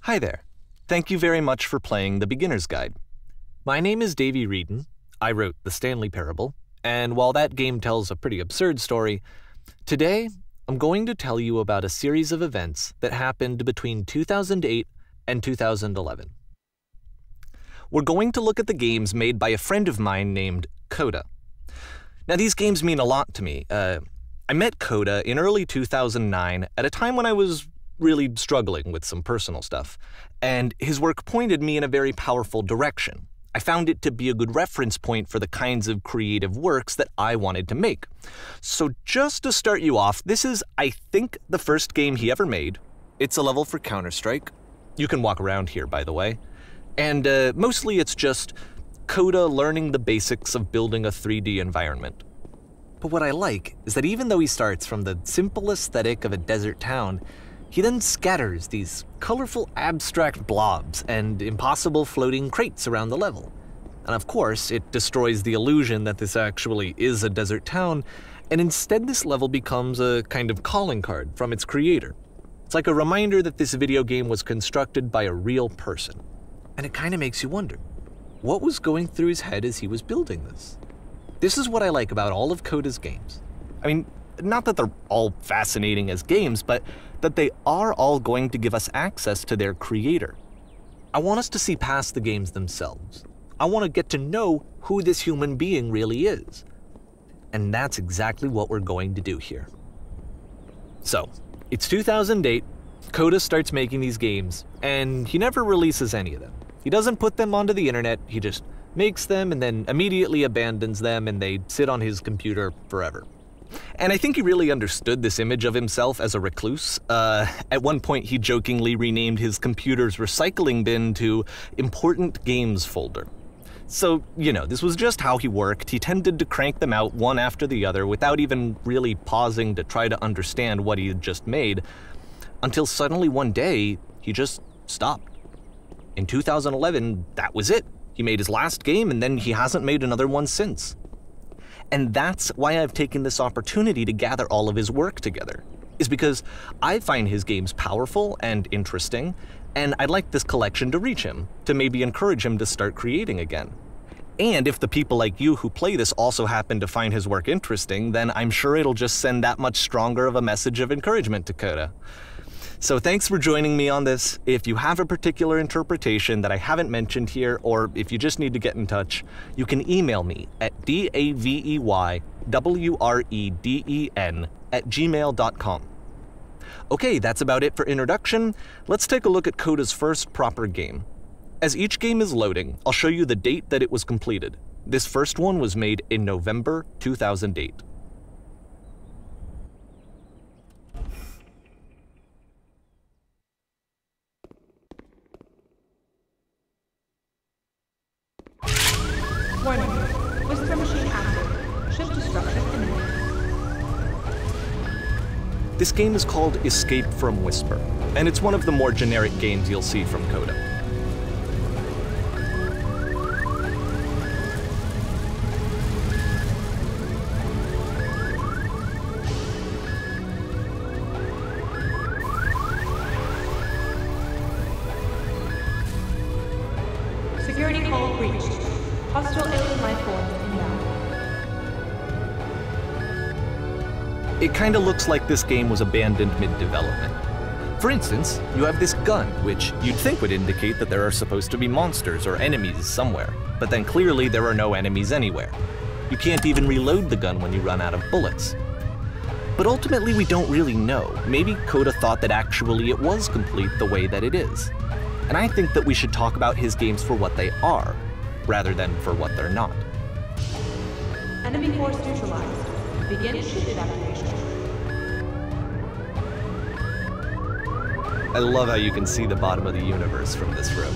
Hi there. Thank you very much for playing The Beginner's Guide. My name is Davey Reedon. I wrote The Stanley Parable, and while that game tells a pretty absurd story, today I'm going to tell you about a series of events that happened between 2008 and 2011. We're going to look at the games made by a friend of mine named Coda. Now, these games mean a lot to me. I met Coda in early 2009 at a time when I was really struggling with some personal stuff, and his work pointed me in a very powerful direction. I found it to be a good reference point for the kinds of creative works that I wanted to make. So just to start you off, this is, I think, the first game he ever made. It's a level for Counter-Strike. You can walk around here, by the way. And mostly it's just Coda learning the basics of building a 3D environment. But what I like is that even though he starts from the simple aesthetic of a desert town, he then scatters these colorful abstract blobs and impossible floating crates around the level. And of course, it destroys the illusion that this actually is a desert town, and instead this level becomes a kind of calling card from its creator. It's like a reminder that this video game was constructed by a real person. And it kind of makes you wonder, what was going through his head as he was building this? This is what I like about all of Coda's games. I mean, not that they're all fascinating as games, but that they are all going to give us access to their creator. I want us to see past the games themselves. I want to get to know who this human being really is. And that's exactly what we're going to do here. So, it's 2008, Coda starts making these games, and he never releases any of them. He doesn't put them onto the internet, he just makes them and then immediately abandons them, and they sit on his computer forever. And I think he really understood this image of himself as a recluse. At one point, he jokingly renamed his computer's recycling bin to Important Games Folder. So, you know, this was just how he worked. He tended to crank them out one after the other without even really pausing to try to understand what he had just made, until suddenly one day, he just stopped. In 2011, that was it. He made his last game, and then he hasn't made another one since. And that's why I've taken this opportunity to gather all of his work together, is because I find his games powerful and interesting, and I'd like this collection to reach him, to maybe encourage him to start creating again. And if the people like you who play this also happen to find his work interesting, then I'm sure it'll just send that much stronger of a message of encouragement to Coda. So thanks for joining me on this. If you have a particular interpretation that I haven't mentioned here, or if you just need to get in touch, you can email me at daveywreden@gmail.com. Okay, that's about it for introduction. Let's take a look at Coda's first proper game. As each game is loading, I'll show you the date that it was completed. This first one was made in November 2008. Warning. Whisper machine active. Shift destruction imminent. This game is called Escape from Whisper, and it's one of the more generic games you'll see from Coda. Security call reached. Hostile alien life forms inbound. It kinda looks like this game was abandoned mid-development. For instance, you have this gun, which you'd think would indicate that there are supposed to be monsters or enemies somewhere, but then clearly there are no enemies anywhere. You can't even reload the gun when you run out of bullets. But ultimately we don't really know. Maybe Coda thought that actually it was complete the way that it is. And I think that we should talk about his games for what they are, rather than for what they're not. Enemy force neutralized. Begin ship evacuation. I love how you can see the bottom of the universe from this room.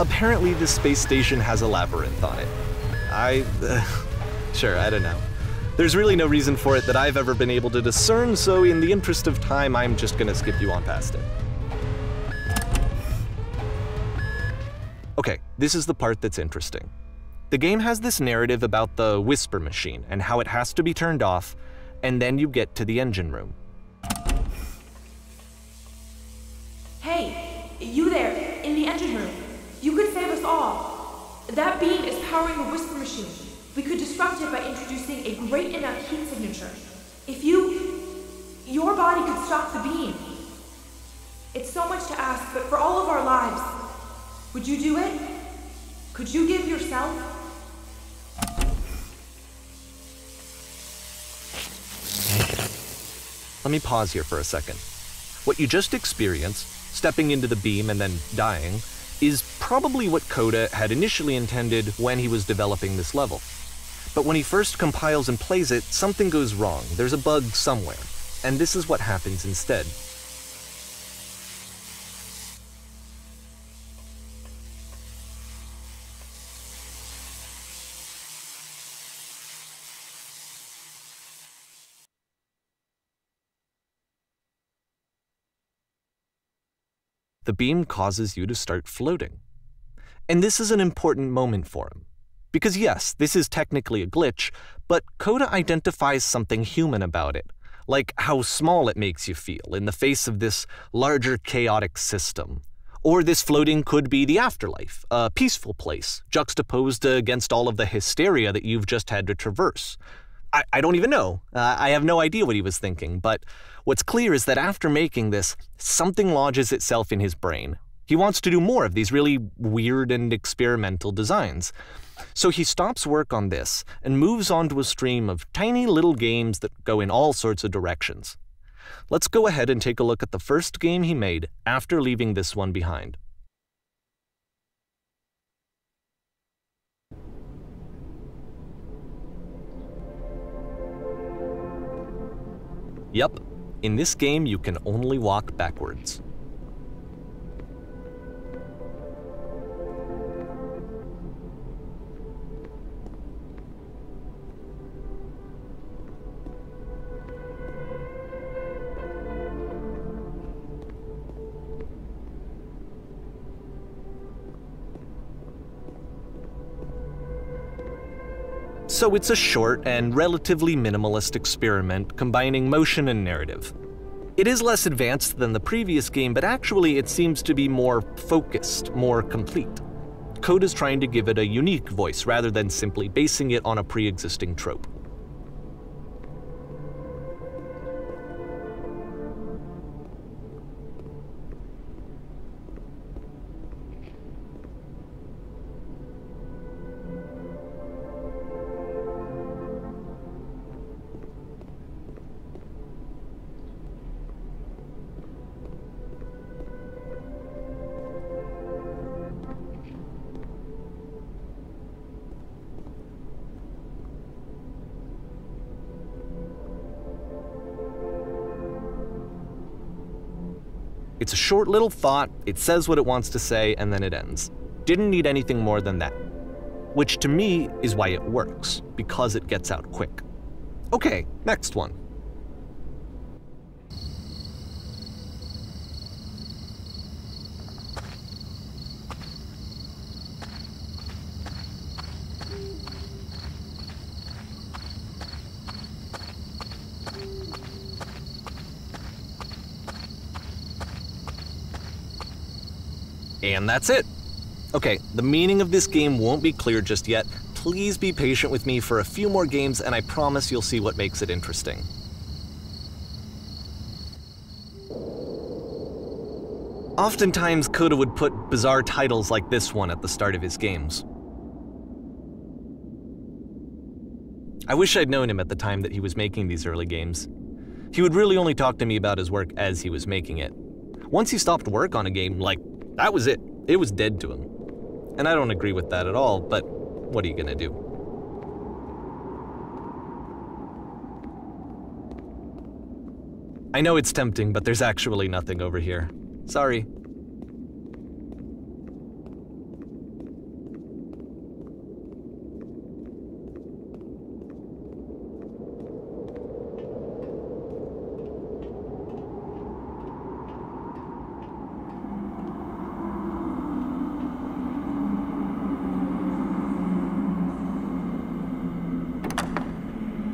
apparently this space station has a labyrinth on it. Sure, I don't know. There's really no reason for it that I've ever been able to discern, so in the interest of time, I'm just gonna skip you on past it. Okay, this is the part that's interesting. The game has this narrative about the whisper machine and how it has to be turned off, and then you get to the engine room. Hey, you there, in the engine room. You could save us all. That beam is powering the whisper machine. We could disrupt it by introducing a great enough heat signature. If your body could stop the beam. It's so much to ask, but for all of our lives, would you do it? Could you give yourself? Let me pause here for a second. What you just experienced, stepping into the beam and then dying, is probably what Coda had initially intended when he was developing this level. But when he first compiles and plays it, something goes wrong. There's a bug somewhere, and this is what happens instead. The beam causes you to start floating. And this is an important moment for him. Because yes, this is technically a glitch, but Coda identifies something human about it, like how small it makes you feel in the face of this larger chaotic system. Or this floating could be the afterlife, a peaceful place, juxtaposed against all of the hysteria that you've just had to traverse. I don't even know. I have no idea what he was thinking, but what's clear is that after making this, something lodges itself in his brain. He wants to do more of these really weird and experimental designs. So he stops work on this and moves on to a stream of tiny little games that go in all sorts of directions. Let's go ahead and take a look at the first game he made after leaving this one behind. Yep, in this game you can only walk backwards. So it's a short and relatively minimalist experiment combining motion and narrative. It is less advanced than the previous game, but actually it seems to be more focused, more complete. Coda's trying to give it a unique voice rather than simply basing it on a pre-existing trope. It's a short little thought, it says what it wants to say, and then it ends. Didn't need anything more than that. Which to me is why it works, because it gets out quick. Okay, next one. And that's it. Okay, the meaning of this game won't be clear just yet. Please be patient with me for a few more games and I promise you'll see what makes it interesting. Oftentimes, Coda would put bizarre titles like this one at the start of his games. I wish I'd known him at the time that he was making these early games. He would really only talk to me about his work as he was making it. Once he stopped work on a game, that was it. It was dead to him. And I don't agree with that at all, but what are you gonna do? I know it's tempting, but there's actually nothing over here. Sorry.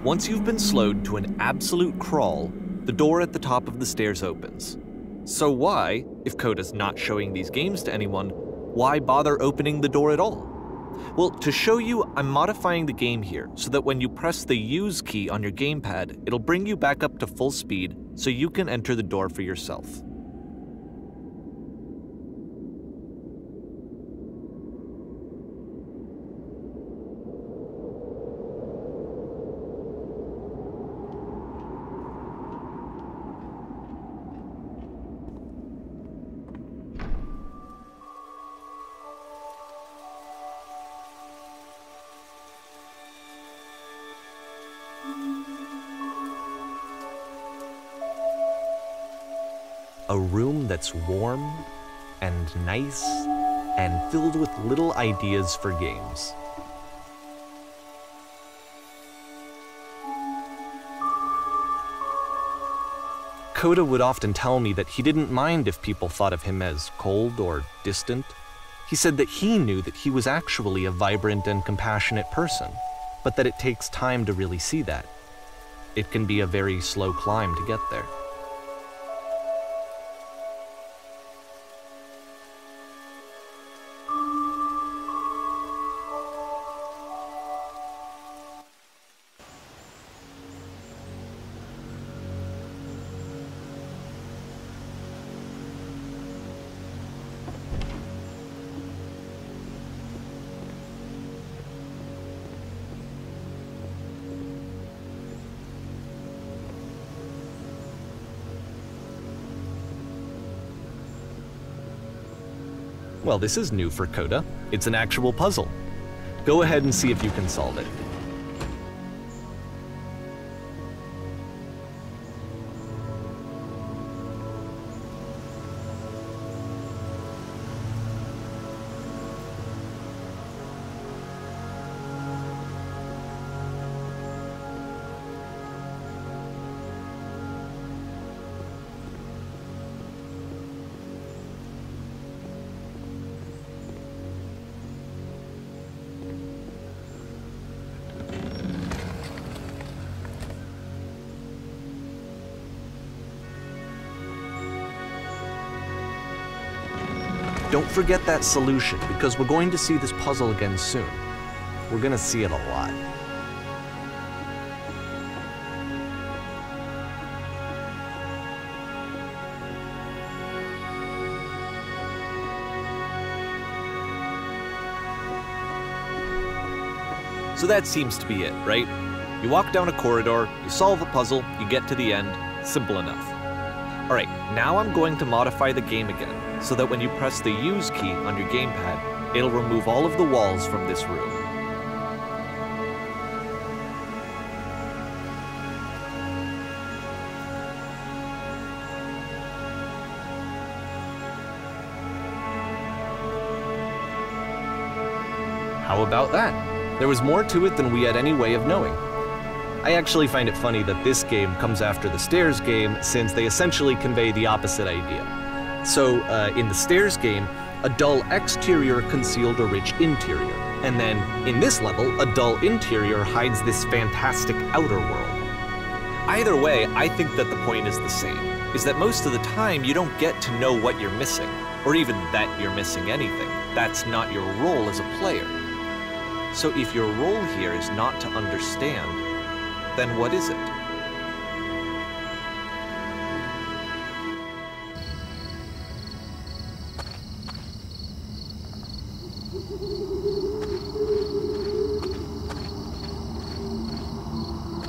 Once you've been slowed to an absolute crawl, the door at the top of the stairs opens. So why, if Coda's not showing these games to anyone, why bother opening the door at all? Well, to show you, I'm modifying the game here so that when you press the use key on your gamepad, it'll bring you back up to full speed so you can enter the door for yourself. A room that's warm and nice and filled with little ideas for games. Coda would often tell me that he didn't mind if people thought of him as cold or distant. He said that he knew that he was actually a vibrant and compassionate person, but that it takes time to really see that. It can be a very slow climb to get there. Well, this is new for Coda. It's an actual puzzle. Go ahead and see if you can solve it. Don't forget that solution, because we're going to see this puzzle again soon. We're going to see it a lot. So that seems to be it, right? You walk down a corridor, you solve a puzzle, you get to the end. Simple enough. Alright, now I'm going to modify the game again, so that when you press the use key on your gamepad, it'll remove all of the walls from this room. How about that? There was more to it than we had any way of knowing. I actually find it funny that this game comes after the Stairs game, since they essentially convey the opposite idea. So, in the Stairs game, a dull exterior concealed a rich interior, and then, in this level, a dull interior hides this fantastic outer world. Either way, I think that the point is the same, is that most of the time you don't get to know what you're missing, or even that you're missing anything. That's not your role as a player. So if your role here is not to understand, then what is it?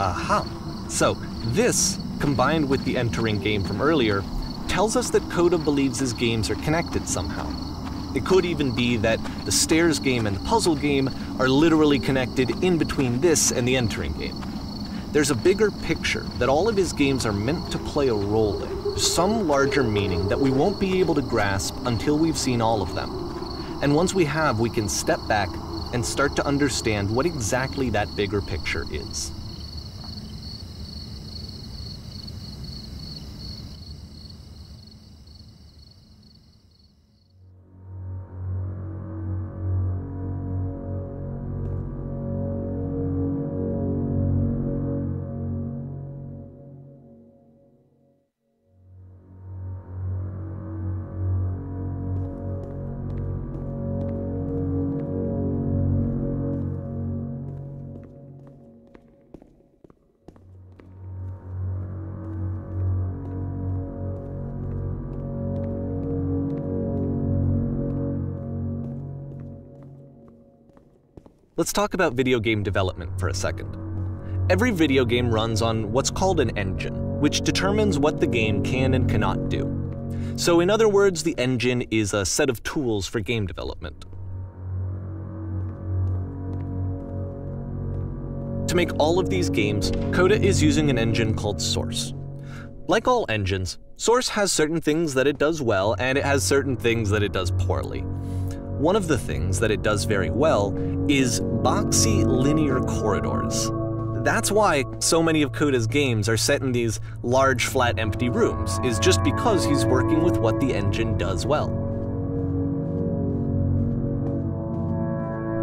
Aha! So, this, combined with the entering game from earlier, tells us that Coda believes his games are connected somehow. It could even be that the Stairs game and the puzzle game are literally connected in between this and the entering game. There's a bigger picture that all of his games are meant to play a role in, some larger meaning that we won't be able to grasp until we've seen all of them. And once we have, we can step back and start to understand what exactly that bigger picture is. Let's talk about video game development for a second. Every video game runs on what's called an engine, which determines what the game can and cannot do. So in other words, the engine is a set of tools for game development. To make all of these games, Coda is using an engine called Source. Like all engines, Source has certain things that it does well, and it has certain things that it does poorly. One of the things that it does very well is boxy linear corridors. That's why so many of Coda's games are set in these large, flat, empty rooms, is just because he's working with what the engine does well.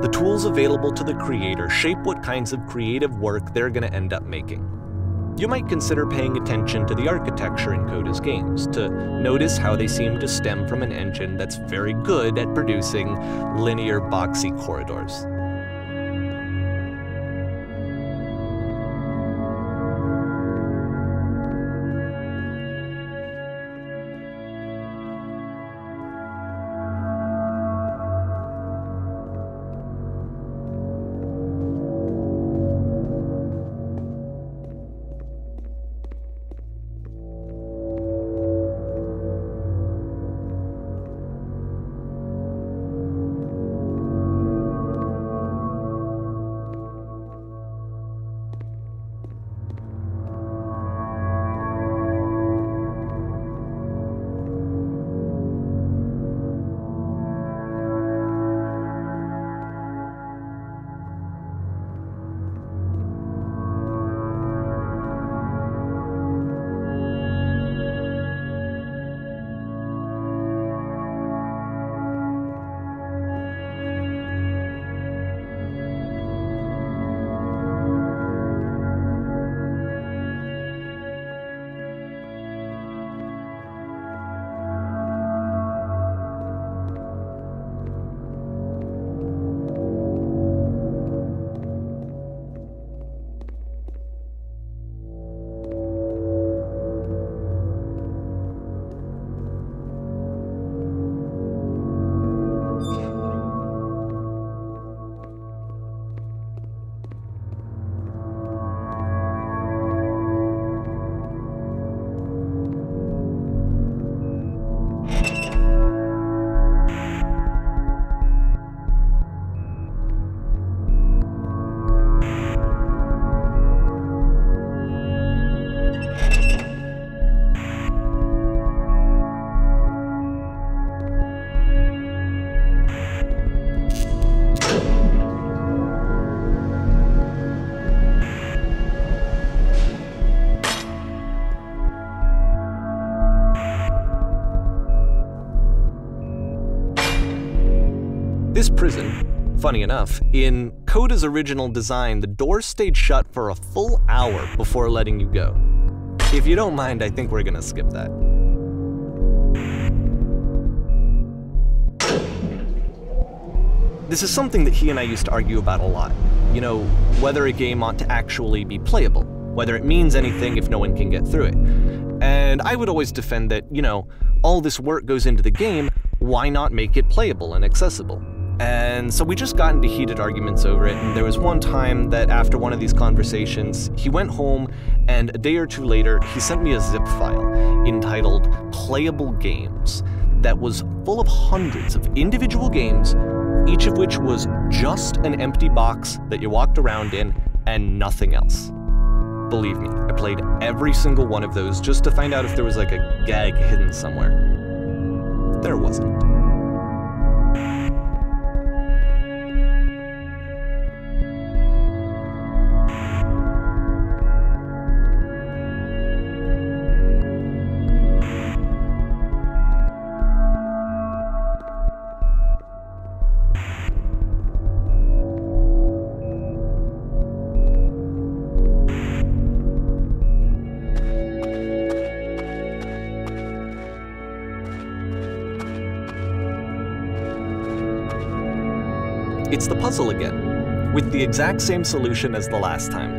The tools available to the creator shape what kinds of creative work they're going to end up making. You might consider paying attention to the architecture in Coda's games to notice how they seem to stem from an engine that's very good at producing linear, boxy corridors. This prison, funny enough, in Coda's original design, the doors stayed shut for a full hour before letting you go. If you don't mind, I think we're gonna skip that. This is something that he and I used to argue about a lot. You know, whether a game ought to actually be playable, whether it means anything if no one can get through it. And I would always defend that, you know, all this work goes into the game, why not make it playable and accessible? And so we just got into heated arguments over it, and there was one time that after one of these conversations, he went home, and a day or two later, he sent me a zip file entitled Playable Games that was full of hundreds of individual games, each of which was just an empty box that you walked around in and nothing else. Believe me, I played every single one of those just to find out if there was like a gag hidden somewhere. There wasn't. It's the puzzle again, with the exact same solution as the last time.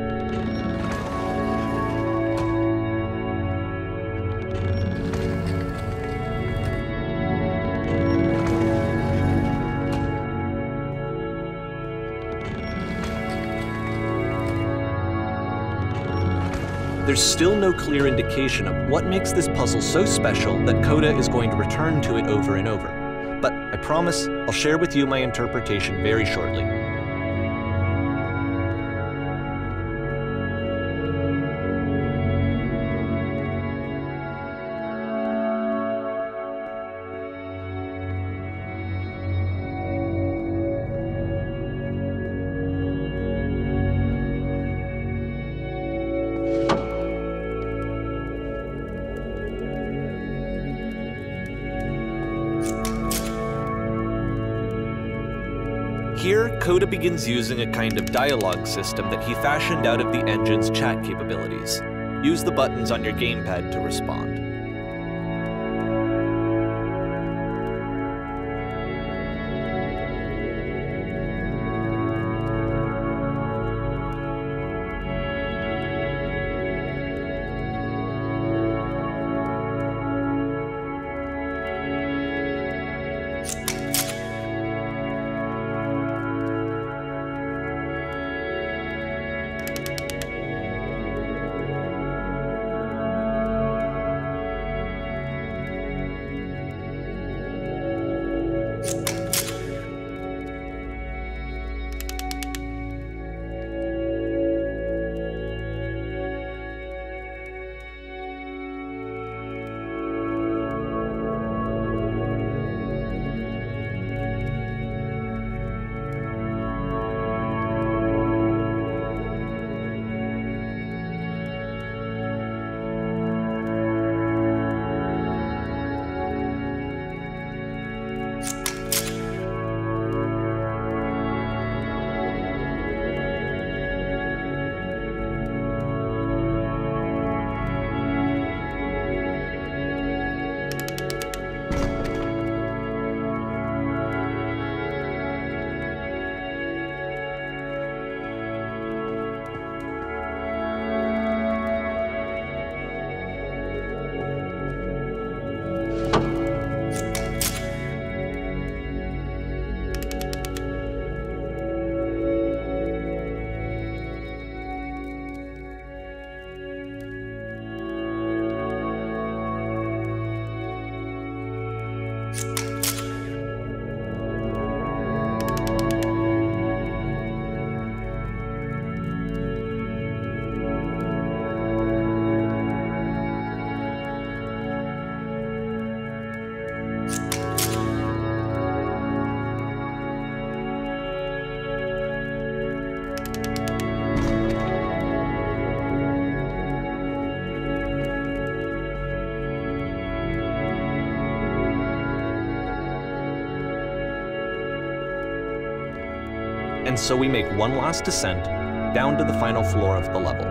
there's still no clear indication of what makes this puzzle so special that Coda is going to return to it over and over. But I promise I'll share with you my interpretation very shortly. Here, Coda begins using a kind of dialogue system that he fashioned out of the engine's chat capabilities. Use the buttons on your gamepad to respond. And so we make one last descent down to the final floor of the level.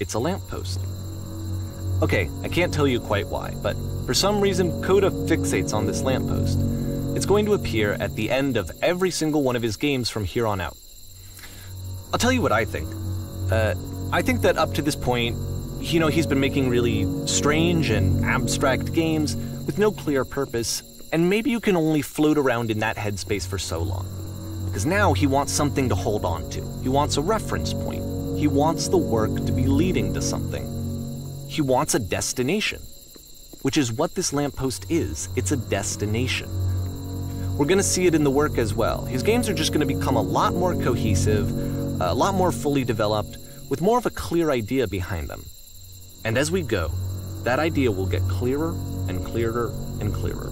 It's a lamppost. Okay, I can't tell you quite why, but for some reason Coda fixates on this lamppost. It's going to appear at the end of every single one of his games from here on out. I'll tell you what I think. I think that up to this point, he's been making really strange and abstract games with no clear purpose, and maybe you can only float around in that headspace for so long. Because now he wants something to hold on to. He wants a reference point. He wants the work to be leading to something. He wants a destination, which is what this lamppost is. It's a destination. We're going to see it in the work as well. His games are just going to become a lot more cohesive, a lot more fully developed, with more of a clear idea behind them. And as we go, that idea will get clearer and clearer and clearer.